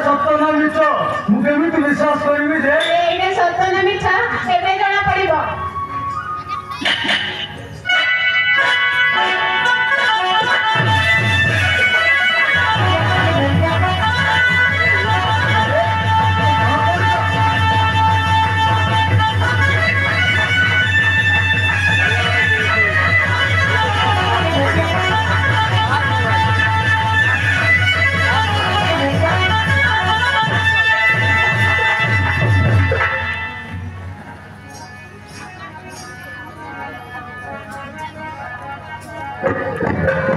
सत्य ना मिछ मुझे विश्वास करी जे सत्य ना मिछ एबे जना पड़िबो। Thank you.